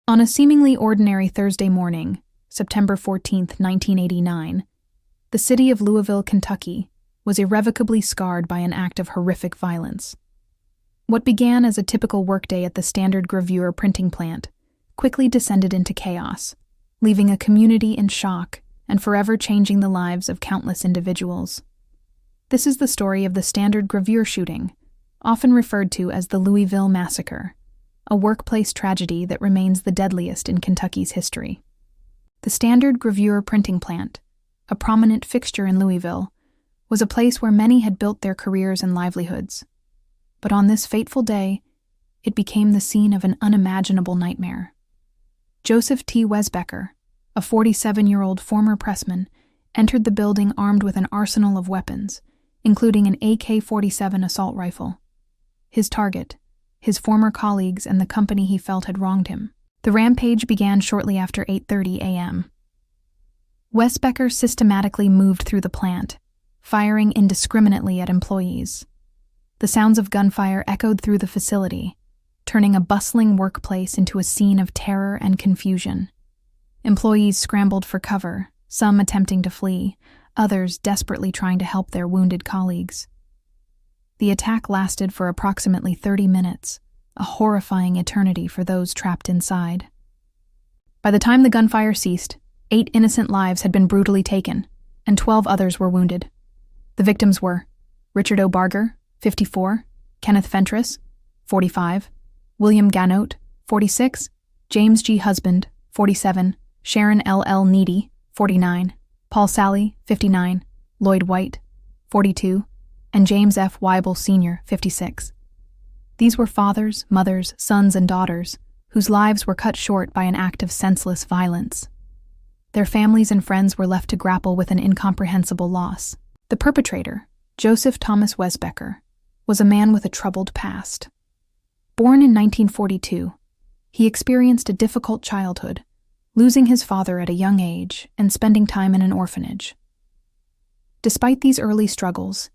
On a seemingly ordinary Thursday morning, September 14, 1989, the city of Louisville, Kentucky, was irrevocably scarred by an act of horrific violence. What began as a typical workday at the Standard Gravure printing plant quickly descended into chaos, leaving a community in shock and forever changing the lives of countless individuals. This is the story of the Standard Gravure shooting, often referred to as the Louisville Massacre, a workplace tragedy that remains the deadliest in Kentucky's history. The Standard Gravure printing plant, a prominent fixture in Louisville, was a place where many had built their careers and livelihoods. But on this fateful day, it became the scene of an unimaginable nightmare. Joseph T. Wesbecker, a 47-year-old former pressman, entered the building armed with an arsenal of weapons, including an AK-47 assault rifle. His target, his former colleagues and the company he felt had wronged him. The rampage began shortly after 8:30 a.m. Wesbecker systematically moved through the plant, firing indiscriminately at employees. The sounds of gunfire echoed through the facility, turning a bustling workplace into a scene of terror and confusion. Employees scrambled for cover, some attempting to flee, others desperately trying to help their wounded colleagues. The attack lasted for approximately 30 minutes, a horrifying eternity for those trapped inside. By the time the gunfire ceased, 8 innocent lives had been brutally taken, and 12 others were wounded. The victims were Richard O. Barger, 54, Kenneth Fentress, 45, William Ganote, 46, James G. Husband, 47, Sharon L. Needy, 49, Paul Sally, 59, Lloyd White, 42, and James F. Weibel Sr., 56. These were fathers, mothers, sons, and daughters whose lives were cut short by an act of senseless violence. Their families and friends were left to grapple with an incomprehensible loss. The perpetrator, Joseph Thomas Wesbecker, was a man with a troubled past. Born in 1942, he experienced a difficult childhood, losing his father at a young age and spending time in an orphanage. Despite these early struggles,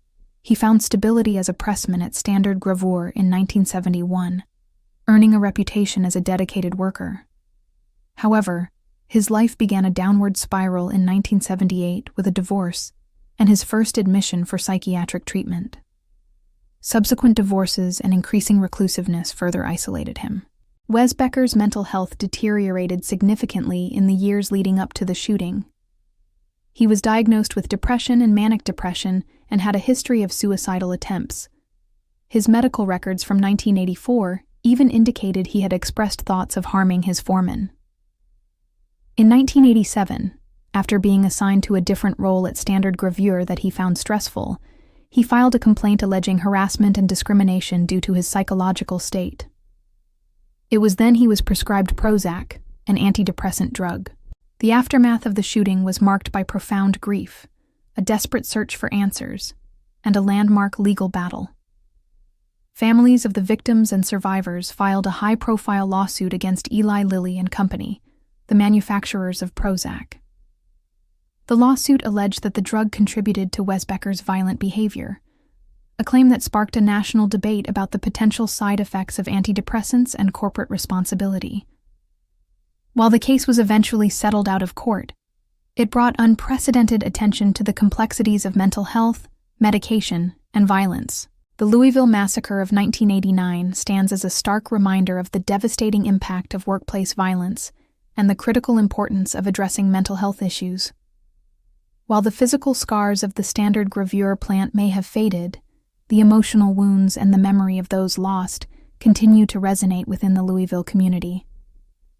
he found stability as a pressman at Standard Gravure in 1971, earning a reputation as a dedicated worker. However, his life began a downward spiral in 1978 with a divorce and his first admission for psychiatric treatment. Subsequent divorces and increasing reclusiveness further isolated him. Wesbecker's mental health deteriorated significantly in the years leading up to the shooting. He was diagnosed with depression and manic depression and had a history of suicidal attempts. His medical records from 1984 even indicated he had expressed thoughts of harming his foreman. In 1987, after being assigned to a different role at Standard Gravure that he found stressful, he filed a complaint alleging harassment and discrimination due to his psychological state. It was then he was prescribed Prozac, an antidepressant drug. The aftermath of the shooting was marked by profound grief, a desperate search for answers, and a landmark legal battle. Families of the victims and survivors filed a high-profile lawsuit against Eli Lilly and Company, the manufacturers of Prozac. The lawsuit alleged that the drug contributed to Wesbecker's violent behavior, a claim that sparked a national debate about the potential side effects of antidepressants and corporate responsibility. While the case was eventually settled out of court, it brought unprecedented attention to the complexities of mental health, medication, and violence. The Louisville Massacre of 1989 stands as a stark reminder of the devastating impact of workplace violence and the critical importance of addressing mental health issues. While the physical scars of the Standard Gravure plant may have faded, the emotional wounds and the memory of those lost continue to resonate within the Louisville community.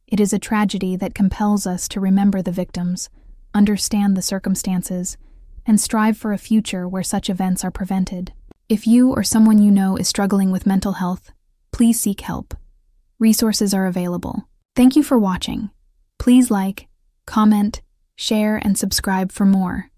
It is a tragedy that compels us to remember the victims, understand the circumstances, and strive for a future where such events are prevented. If you or someone you know is struggling with mental health, please seek help. Resources are available. Thank you for watching. Please like, comment, share, and subscribe for more.